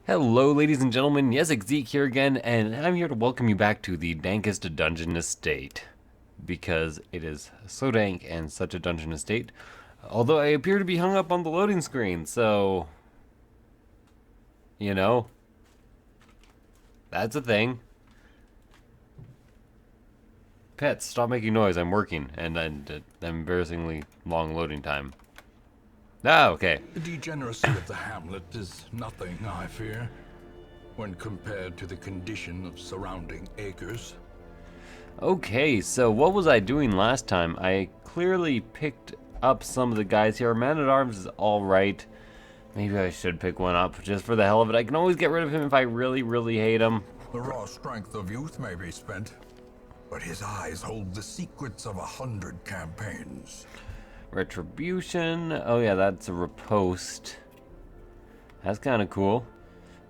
Hello, ladies and gentlemen. Yessik Ziiq here again, and I'm here to welcome you back to the dankest dungeon estate. Because it is so dank and such a dungeon estate. Although I appear to be hung up on the loading screen, so. You know, that's a thing. Pets, stop making noise. I'm working, and embarrassingly long loading time. Ah, okay. The degeneracy of the hamlet is nothing, I fear, when compared to the condition of surrounding acres. Okay, so what was I doing last time? I clearly picked up some of the guys here. Man-at-Arms is alright. Maybe I should pick one up just for the hell of it. I can always get rid of him if I really, really hate him. The raw strength of youth may be spent, but his eyes hold the secrets of 100 campaigns. Retribution. Oh yeah, that's a riposte. That's kind of cool.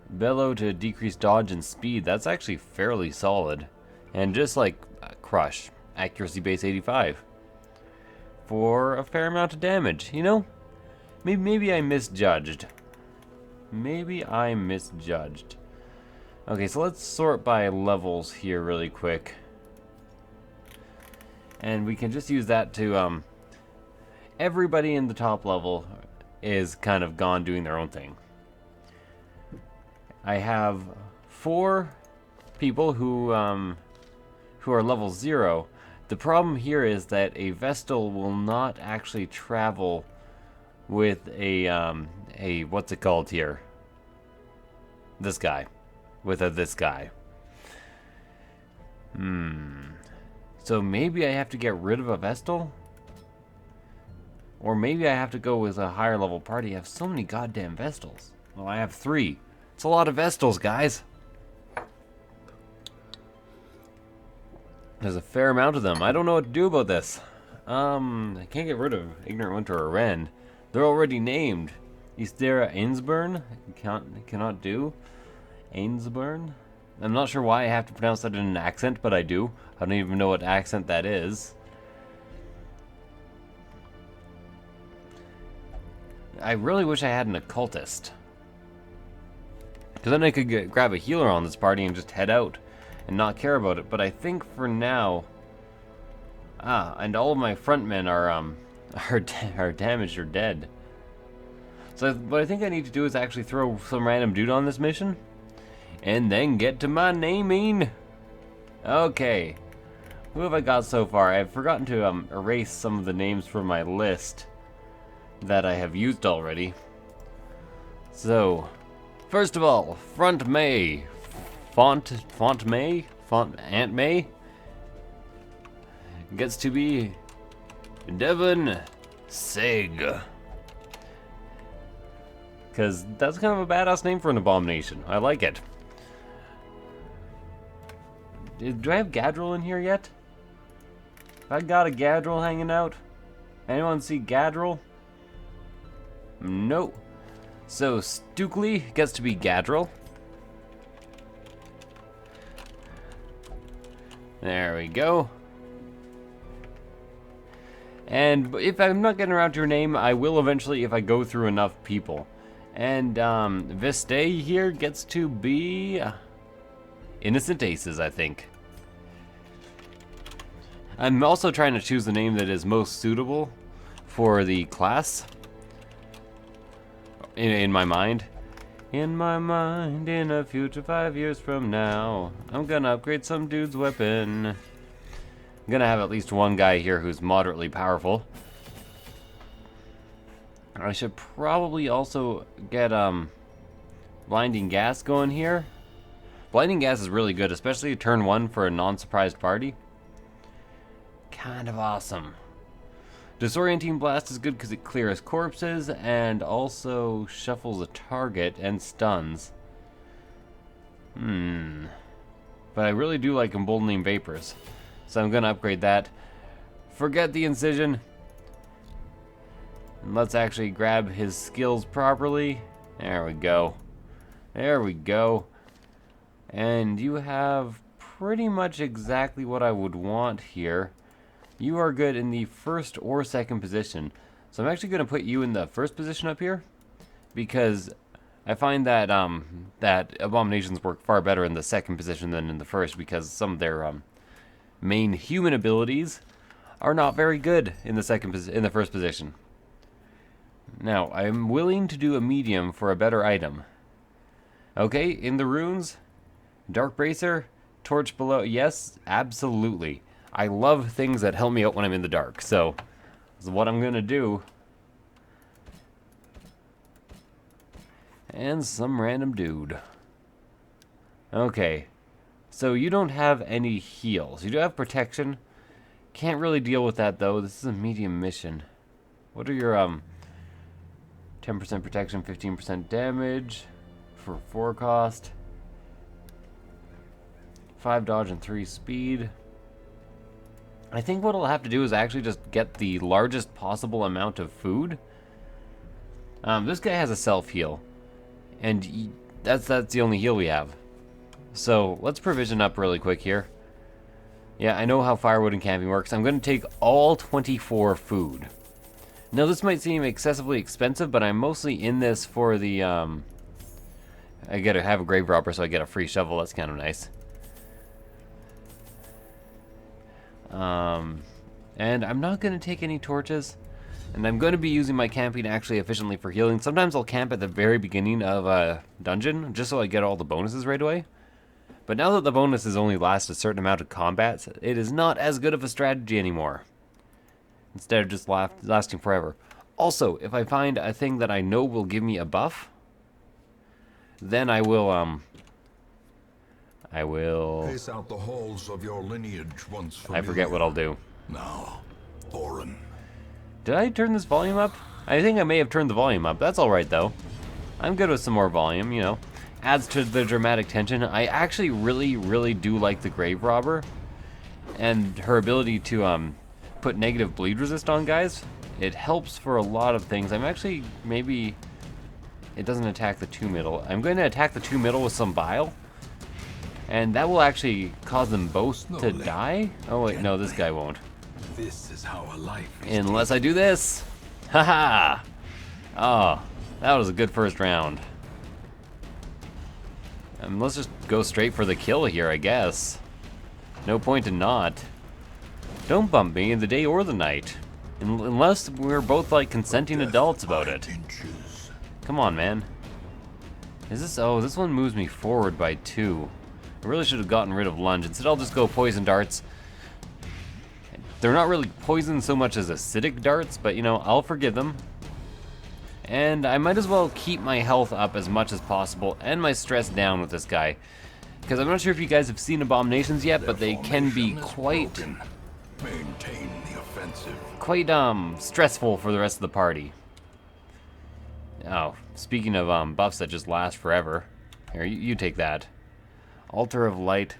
Bellow to decrease dodge and speed. That's actually fairly solid. And just like Crush, accuracy base 85. For a fair amount of damage, you know? Maybe I misjudged. Maybe I misjudged. Okay, so let's sort by levels here really quick. And we can just use that to, everybody in the top level is kind of gone doing their own thing. I have 4 people who are level 0. The problem here is that a Vestal will not actually travel with a what's it called here? This guy. With this guy. So maybe I have to get rid of a Vestal? Or maybe I have to go with a higher level party. I have so many goddamn Vestals. Well, I have 3. It's a lot of Vestals, guys. There's a fair amount of them. I don't know what to do about this. I can't get rid of Ignorant Winter or Rend. They're already named. Ystera Ainsburn? Cannot do. Ainsburn? I'm not sure why I have to pronounce that in an accent, but I do. I don't even know what accent that is. I really wish I had an occultist. Because then I could grab a healer on this party and just head out and not care about it. But I think for now... and all of my frontmen are damaged or dead. So what I think I need to do is actually throw some random dude on this mission. And then get to my naming. Okay. Who have I got so far? I've forgotten to erase some of the names from my list that I have used already. So, first of all, Aunt May gets to be Devon Sig. Because that's kind of a badass name for an abomination. I like it. Do I have Gadriel in here yet? I got a Gadriel hanging out. Anyone see Gadriel? Nope. So Stukely gets to be Gadriel. There we go. And if I'm not getting around to your name, I will eventually if I go through enough people. And Vistay here gets to be Innocent Aces, I think. I'm also trying to choose the name that is most suitable for the class. In my mind. In my mind, in a future 5 years from now, I'm gonna upgrade some dude's weapon. I'm gonna have at least one guy here who's moderately powerful. I should probably also get Blinding Gas going here. Blinding Gas is really good, especially turn 1 for a non-surprised party. Kind of awesome. Disorienting Blast is good because it clears corpses and also shuffles a target and stuns. But I really do like Emboldening Vapors, so I'm gonna upgrade that. Forget the Incision. And let's actually grab his skills properly. There we go. There we go. And you have pretty much exactly what I would want here. You are good in the first or second position. So I'm actually going to put you in the first position up here. Because I find that that abominations work far better in the second position than in the first because some of their main human abilities are not very good in the first position. Now, I'm willing to do a medium for a better item. Okay, in the runes, Dark Bracer, Torch below, yes, absolutely. I love things that help me out when I'm in the dark, so this is what I'm gonna do. And some random dude. Okay, so you don't have any heals. You do have protection. Can't really deal with that though. This is a medium mission. What are your 10% protection, 15% damage for 4 cost, 5 dodge and 3 speed. I think what I'll have to do is actually just get the largest possible amount of food. This guy has a self heal, and that's the only heal we have. So let's provision up really quick here. Yeah, I know how firewood and camping works. I'm going to take all 24 food. Now this might seem excessively expensive, but I'm mostly in this for the I gotta have a grave robber, so I get a free shovel. That's kind of nice. And I'm not gonna take any torches, and I'm going to be using my camping actually efficiently for healing. Sometimes I'll camp at the very beginning of a dungeon just so I get all the bonuses right away. But now that the bonuses only last a certain amount of combats, it is not as good of a strategy anymore. Instead of just lasting forever. Also, if I find a thing that I know will give me a buff, then I will Pace out the halls of your lineage once familiar. I forget what I'll do. Now, Orin. Did I turn this volume up? I think I may have turned the volume up. That's alright though. I'm good with some more volume, you know. Adds to the dramatic tension. I actually really do like the grave robber and her ability to put negative bleed resist on guys. It helps for a lot of things. I'm actually, maybe it doesn't attack the 2 middle. I'm going to attack the 2 middle with some bile, and that will actually cause them both to die. Oh wait, no, this guy won't. This is how a life is Unless I do this. Haha. Oh, that was a good first round. Let's just go straight for the kill here, I guess. No point in not. Don't bump me in the day or the night. Unless we're both like consenting adults about it. Come on, man. Is this... Oh, this one moves me forward by 2. I really should have gotten rid of lunge. Instead, I'll just go poison darts. They're not really poison so much as acidic darts, but you know, I'll forgive them. And I might as well keep my health up as much as possible and my stress down with this guy. Because I'm not sure if you guys have seen abominations yet, but they can be quite... Maintain the offensive. Quite stressful for the rest of the party. Oh, speaking of buffs that just last forever. Here, you take that. Altar of Light.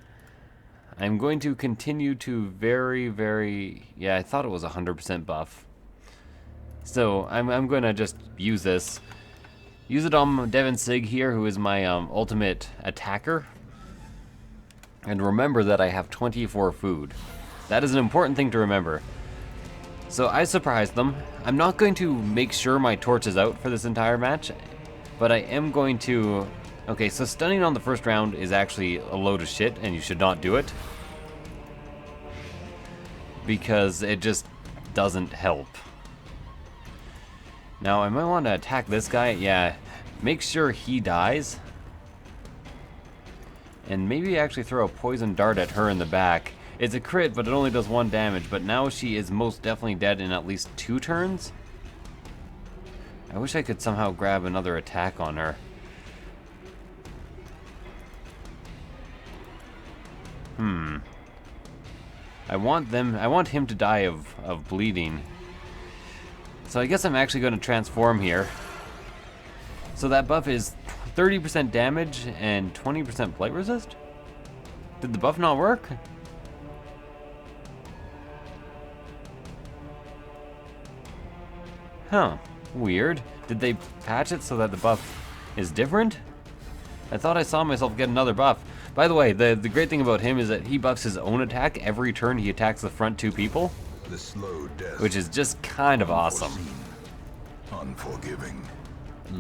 I'm going to continue to very... Yeah, I thought it was 100% buff. So, I'm going to just use this. Use it on Devin Ziiiq here, who is my ultimate attacker. And remember that I have 24 food. That is an important thing to remember. So I surprised them. I'm not going to make sure my torch is out for this entire match, but I am going to... Okay, so stunning on the first round is actually a load of shit, and you should not do it. Because it just doesn't help. Now, I might want to attack this guy. Yeah, make sure he dies. And maybe actually throw a poison dart at her in the back. It's a crit, but it only does 1 damage. But now she is most definitely dead in at least 2 turns. I wish I could somehow grab another attack on her. I want him to die of bleeding. So I guess I'm actually going to transform here. So that buff is 30% damage and 20% blight resist? Did the buff not work? Huh, weird. Did they patch it so that the buff is different? I thought I saw myself get another buff. By the way, the great thing about him is that he buffs his own attack every turn he attacks the front 2 people. The slow death. Which is just kind of awesome. Unforgiving.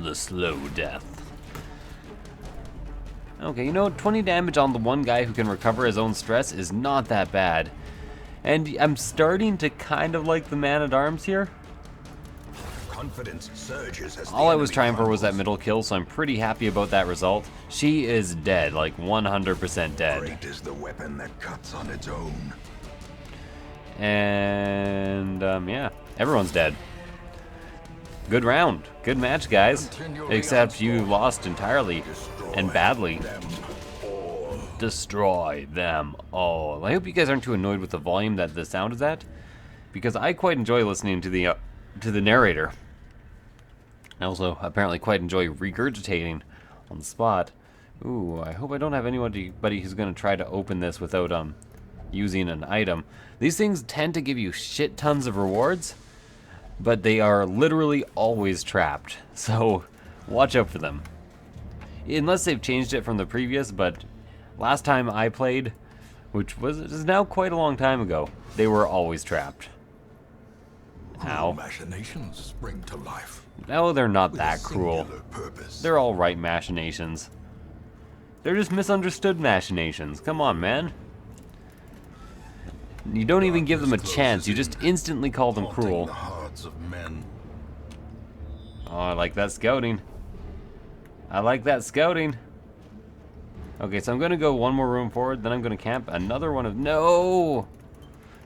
The slow death. Okay, you know, 20 damage on the one guy who can recover his own stress is not that bad. And I'm starting to kind of like the man-at-arms here. Confidence surges as All I was trying for was that middle kill, so I'm pretty happy about that result. She is dead, like 100% dead. Great is the weapon that cuts on its own. And, yeah, everyone's dead. Good round. Good match, guys. Except you lost entirely and badly. Destroy them all. I hope you guys aren't too annoyed with the volume that the sound is at, because I quite enjoy listening to the narrator. I also apparently quite enjoy regurgitating on the spot. Ooh, I hope I don't have anybody who's gonna try to open this without using an item. These things tend to give you shit tons of rewards, but they are literally always trapped. So watch out for them. Unless they've changed it from the previous, but last time I played, which is now quite a long time ago, they were always trapped. Ow. Machinations spring to life. No, they're not with a that cruel. singular purpose. They're all right machinations. They're just misunderstood machinations. Come on, man. You don't even give them a chance. You just instantly call them Haunting cruel. the hearts of men. Oh, I like that scouting. I like that scouting. Okay, so I'm gonna go one more room forward, then I'm gonna camp another one of... No!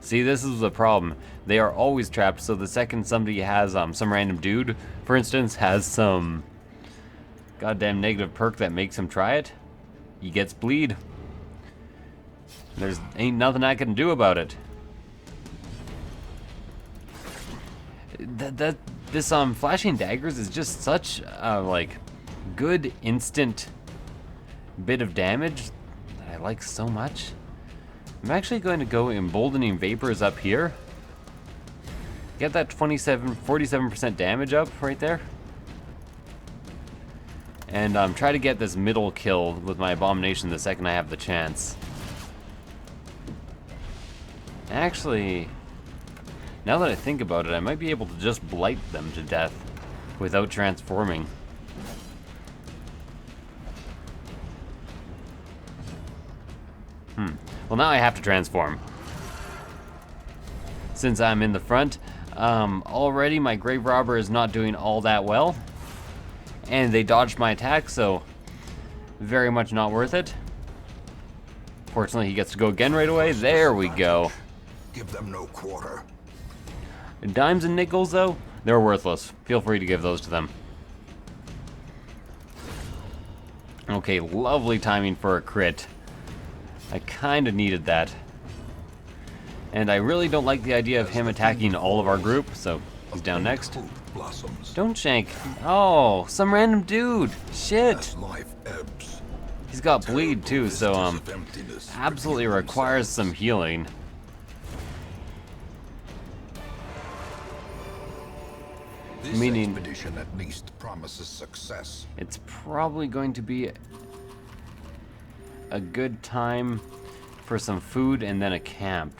See, this is the problem. They are always trapped, so the second somebody has, some random dude, for instance, has some goddamn negative perk that makes him try it, he gets bleed. There's ain't nothing I can do about it. This flashing daggers is just such like good instant bit of damage that I like so much. I'm actually going to go emboldening vapors up here. Get that 47% damage up right there. And try to get this middle kill with my abomination the second I have the chance. Actually, now that I think about it, I might be able to just blight them to death without transforming. Well, now I have to transform. Since I'm in the front, already my Grave Robber is not doing all that well. And they dodged my attack, so very much not worth it. Fortunately, he gets to go again right away. There we go. Give them no quarter. Dimes and nickels, though, they're worthless. Feel free to give those to them. Okay, lovely timing for a crit. I kind of needed that. And I really don't like the idea of him attacking all of our group, so he's down next. Blossoms. Don't shank. Oh, some random dude. Shit. As life ebbs, He's got bleed too, so vistas of emptiness absolutely reveal requires themselves. some healing. This Meaning- expedition at least promises success. It's probably going to be a good time for some food and then a camp.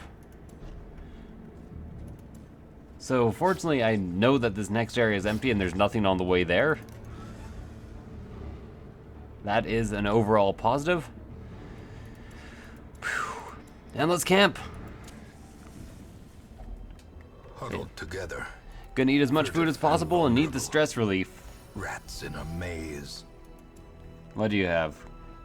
So fortunately, I know that this next area is empty and there's nothing on the way there. That is an overall positive. Whew. And let's camp. Huddled together, Gonna eat as much food as possible and need the stress relief. rats in a maze. What do you have?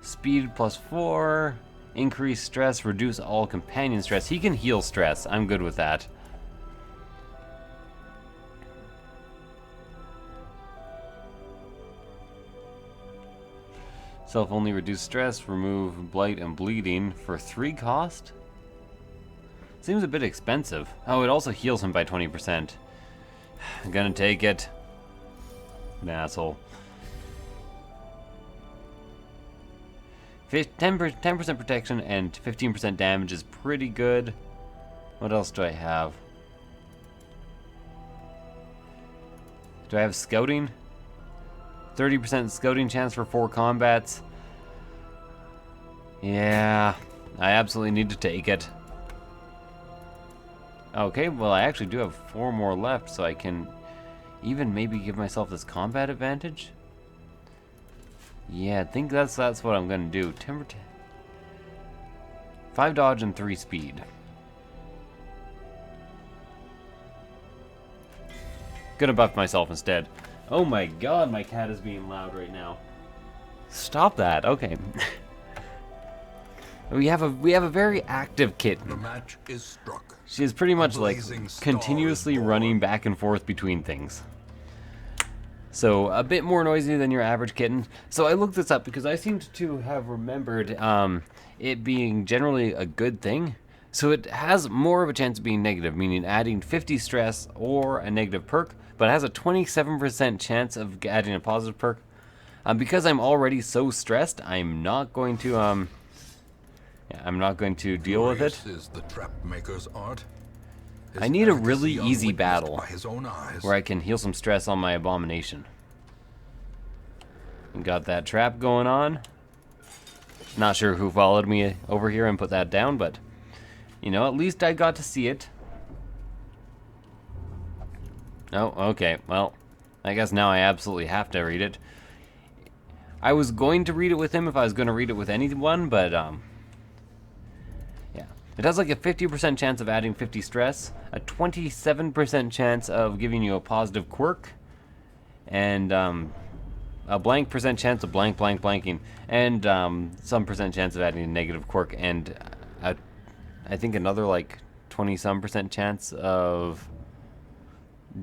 Speed +4, increase stress, reduce all companion stress. He can heal stress. I'm good with that. Self-only reduce stress, remove blight and bleeding for 3 cost? Seems a bit expensive. Oh, it also heals him by 20%. I'm gonna take it. An asshole. 10% protection and 15% damage is pretty good. What else do I have? Do I have scouting? 30% scouting chance for 4 combats. Yeah, I absolutely need to take it. Okay, well I actually do have 4 more left, so I can even maybe give myself this combat advantage. Yeah, I think that's what I'm gonna do. 5 dodge and 3 speed. Gonna buff myself instead. Oh my god, my cat is being loud right now. Stop that. Okay. we have a very active kitten. The match is struck. She is pretty much A like blazing star continuously is born. running back and forth between things. So a bit more noisy than your average kitten. So I looked this up because I seemed to have remembered it being generally a good thing. So it has more of a chance of being negative, meaning adding 50 stress or a negative perk, but it has a 27% chance of adding a positive perk. Because I'm already so stressed, I'm not going to deal with it. Glorious is the trap maker's art. His I need a efficacy really easy unwitnessed battle by his own eyes. where I can heal some stress on my abomination. Got that trap going on. Not sure who followed me over here and put that down, but you know, at least I got to see it. Oh, okay. Well, I guess now I absolutely have to read it. I was going to read it with him if I was going to read it with anyone, but yeah. It has like a 50% chance of adding 50 stress, a 27% chance of giving you a positive quirk, and a blank percent chance of blanking, and some percent chance of adding a negative quirk, and I think another like 20-some% chance of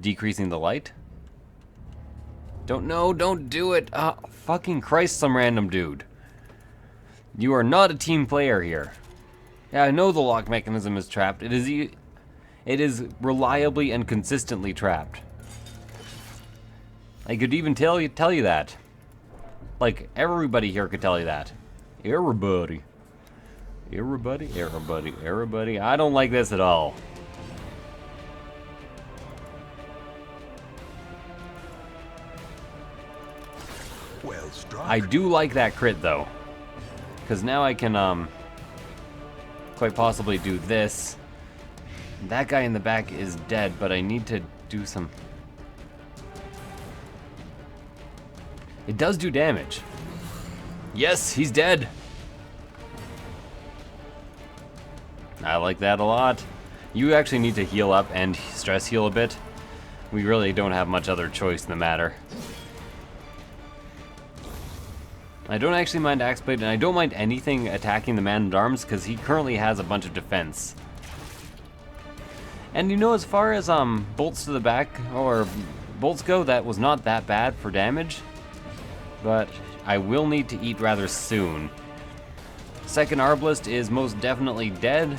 decreasing the light. Don't know, don't do it. Fucking Christ, some random dude. You are not a team player here. Yeah, I know the lock mechanism is trapped. It is reliably and consistently trapped. I could even tell you that. Like, everybody here could tell you that. Everybody. I don't like this at all. Well struck. I do like that crit though, because now I can quite possibly do this. That guy in the back is dead, but I need to do some. It does do damage. Yes, he's dead. I like that a lot. You actually need to heal up and stress heal a bit. We really don't have much other choice in the matter. I don't actually mind Axe Blade, and I don't mind anything attacking the Man-at-Arms, because he currently has a bunch of defense. And you know, as far as bolts to the back, or bolts go, that was not that bad for damage. But I will need to eat rather soon. Second Arbalist is most definitely dead.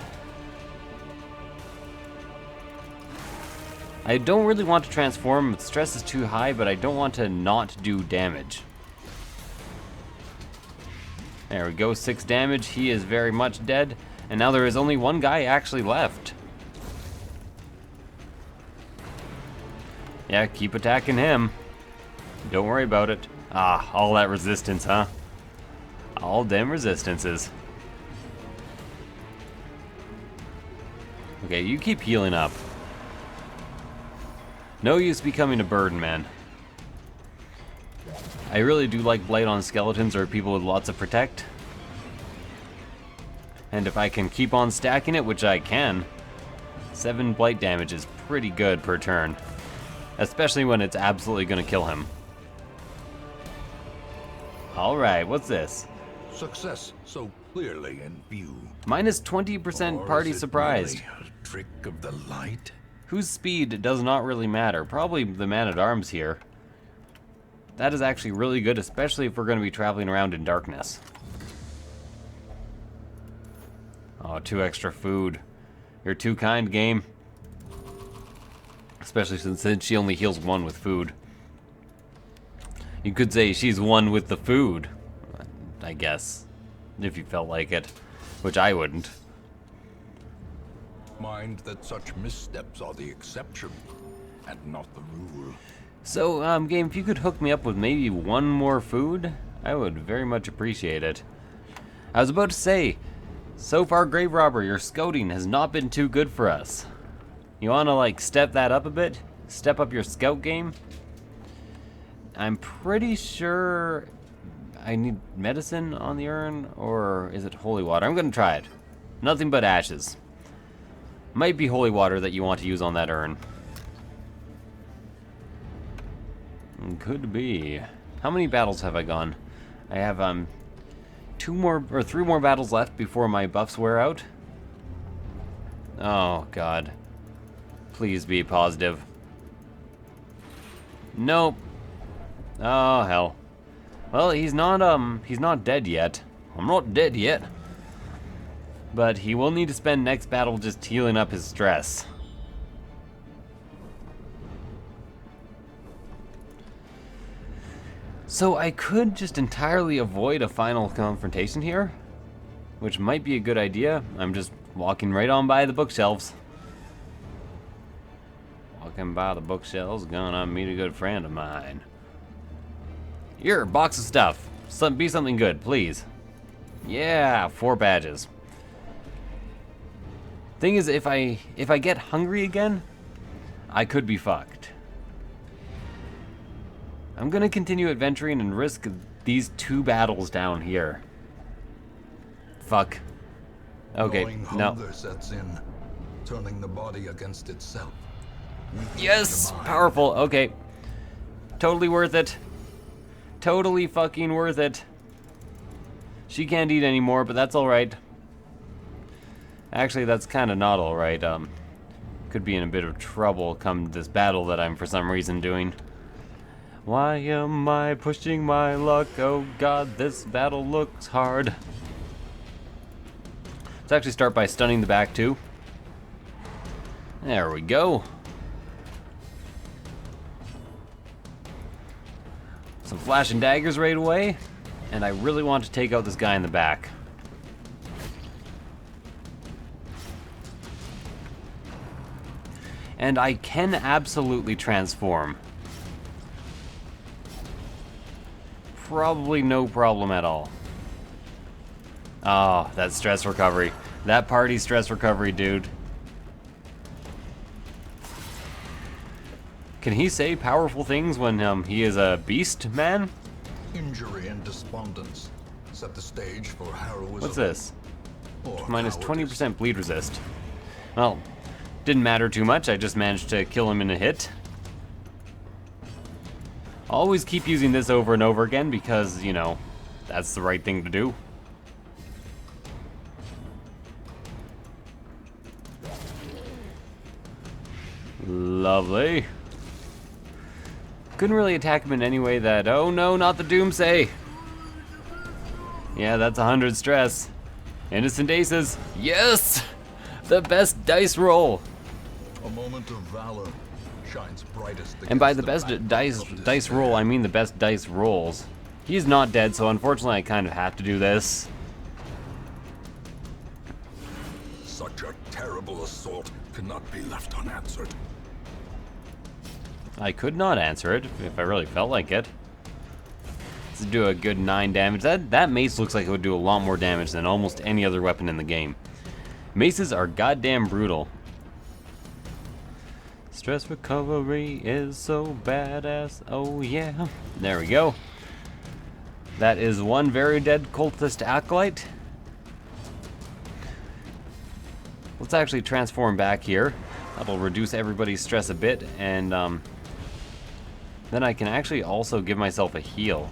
I don't really want to transform, stress is too high, but I don't want to not do damage. There we go, 6 damage. He is very much dead. And now there is only one guy actually left. Yeah, keep attacking him. Don't worry about it. Ah, all that resistance, huh? All them resistances. Okay, you keep healing up. No use becoming a burden, man. I really do like Blight on skeletons or people with lots of protect. And if I can keep on stacking it, which I can, 7 Blight damage is pretty good per turn. Especially when it's absolutely going to kill him. Alright, what's this? Success so clearly in view. Minus 20% Or party is it surprised. merely a trick of the light? Whose speed does not really matter. Probably the Man-at-Arms here. That is actually really good, especially if we're going to be traveling around in darkness. Oh, 2 extra food. You're too kind, game. Especially since she only heals 1 with food. You could say she's 1 with the food, I guess, if you felt like it, which I wouldn't. Mind that such missteps are the exception and not the rule. So, game, if you could hook me up with maybe 1 more food, I would very much appreciate it. I was about to say, so far, Grave Robber, your scouting has not been too good for us. You want to, like, step that up a bit? Step up your scout game? I'm pretty sure I need medicine on the urn, or is it holy water? I'm gonna try it. Nothing but ashes. Might be holy water that you want to use on that urn. Could be. How many battles have I gone? I have 3 more battles left before my buffs wear out. Oh god. Please be positive. Nope. Oh hell. Well, he's not dead yet. I'm not dead yet. But he will need to spend next battle just healing up his stress. So I could just entirely avoid a final confrontation here, which might be a good idea. I'm just walking right on by the bookshelves. Walking by the bookshelves, gonna meet a good friend of mine. Here, box of stuff. Be something good, please. Yeah, 4 badges. Thing is, if I get hungry again, I could be fucked. I'm gonna continue adventuring and risk these 2 battles down here. Fuck. Okay, Gnawing no. hunger sets in, turning the body against itself. Weakening Yes! the mind. Powerful, okay. Totally worth it. Totally fucking worth it. She can't eat anymore, but that's alright. Actually, that's kind of not alright. Could be in a bit of trouble come this battle that I'm for some reason doing. Why am I pushing my luck? Oh god, this battle looks hard. Let's actually start by stunning the back too. There we go. Some flashing daggers right away. And I really want to take out this guy in the back. And I can absolutely transform. Probably no problem at all. Oh, that stress recovery. That party stress recovery, dude. Can he say powerful things when he is a beast man? Injury and despondence set the stage for heroism. What's this? Or Minus cowardice. 20% bleed resist. Well, didn't matter too much. I just managed to kill him in a hit. Always keep using this over and over again because, you know, that's the right thing to do. Lovely. Couldn't really attack him in any way that... Oh no, not the Doomsay! Yeah, that's 100 stress. Innocent aces. Yes! The best dice roll! A moment of valor shines brightest. And by against the best backdrop of dice despair. roll, I mean the best dice rolls. He's not dead, so unfortunately I kind of have to do this. Such a terrible assault cannot be left unanswered. I could not answer it if I really felt like it. Let's do a good 9 damage. That mace looks like it would do a lot more damage than almost any other weapon in the game. Maces are goddamn brutal. Stress recovery is so badass. Oh yeah. There we go. That is one very dead cultist acolyte. Let's actually transform back here. That'll reduce everybody's stress a bit, and then I can actually also give myself a heal.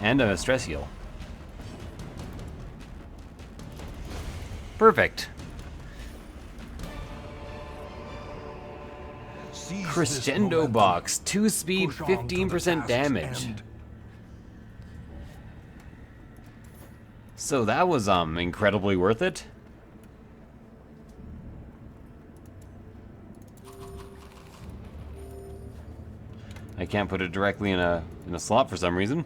And a stress heal. Perfect. Seize this Crescendo momentum. box. 2 speed, Push on to the 15% task's damage. end. So that was incredibly worth it. I can't put it directly in a slot for some reason.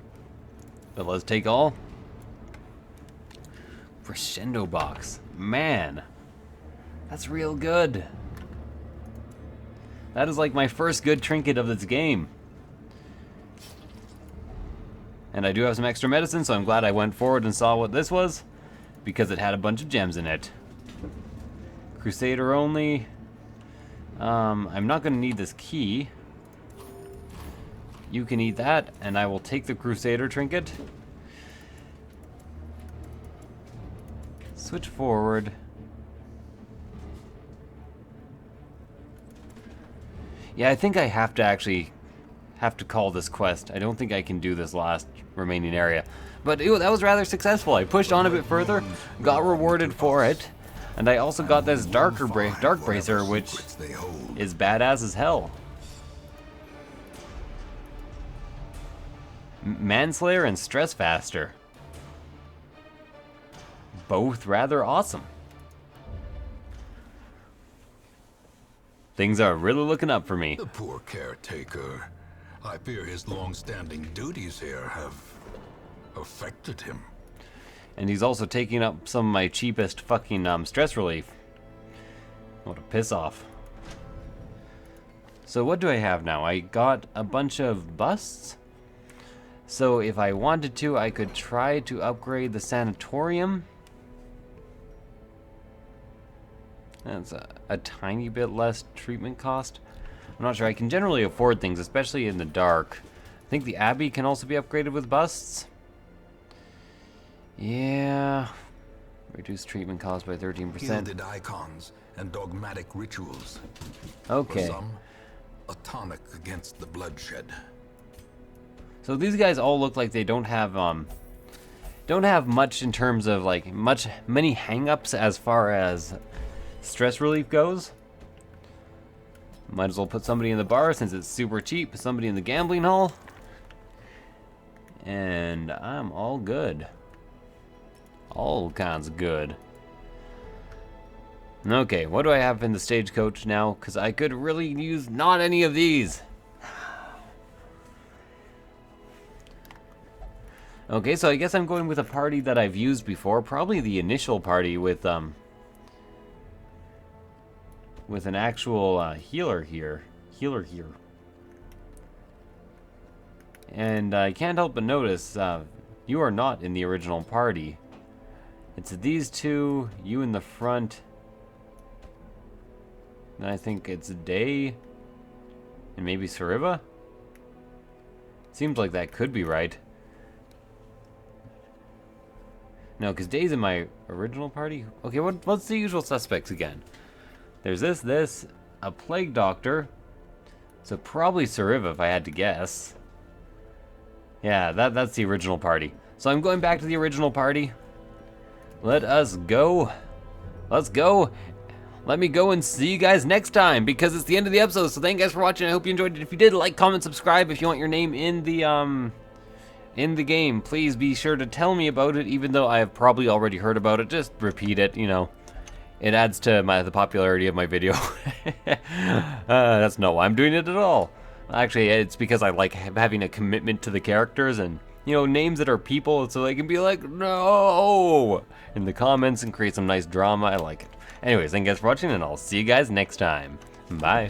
But let's take all. Crescendo box. Man. That's real good. That is like my first good trinket of this game. And I do have some extra medicine, so I'm glad I went forward and saw what this was, because it had a bunch of gems in it. Crusader only. I'm not going to need this key. You can eat that, and I will take the Crusader trinket. Switch forward. Yeah, I think I have to call this quest. I don't think I can do this last remaining area. But that was rather successful. I pushed on a bit further, got rewarded for it, and I also got this Dark Bracer, which is badass as hell. Manslayer and Stress Faster. Both rather awesome. Things are really looking up for me. The poor caretaker. I fear his long-standing duties here have affected him. And he's also taking up some of my cheapest fucking stress relief. What a piss off. So what do I have now? I got a bunch of busts. So if I wanted to, I could try to upgrade the sanatorium. That's a tiny bit less treatment cost. I'm not sure. I can generally afford things, especially in the dark. I think the Abbey can also be upgraded with busts. Yeah. Reduce treatment cost by 13%. Gilded icons and dogmatic rituals. Okay. For some, a tonic against the bloodshed. So these guys all look like they don't have much in terms of like many hang-ups as far as stress relief goes. Might as well put somebody in the bar since it's super cheap. Somebody in the gambling hall. And I'm all good. All kinds of good. Okay, what do I have in the stagecoach now? Because I could really use not any of these. Okay, so I guess I'm going with a party that I've used before. Probably the initial party with an actual healer here. And I can't help but notice you are not in the original party. It's these two, you in the front. And I think it's Day and maybe Sariva. Seems like that could be right. No, because Day's in my original party. Okay, what's the usual suspects again? There's this, a plague doctor. So probably Sariva if I had to guess. Yeah, that's the original party. So I'm going back to the original party. Let us go. Let's go. Let me go and see you guys next time because it's the end of the episode. So thank you guys for watching. I hope you enjoyed it. If you did, like, comment, subscribe. If you want your name in the game, please be sure to tell me about it, even though I have probably already heard about it. Just repeat it, you know. It adds to the popularity of my video. That's not why I'm doing it at all. Actually, it's because I like having a commitment to the characters and, you know, names that are people so they can be like, no, in the comments and create some nice drama. I like it. Anyways, thank you guys for watching, and I'll see you guys next time. Bye.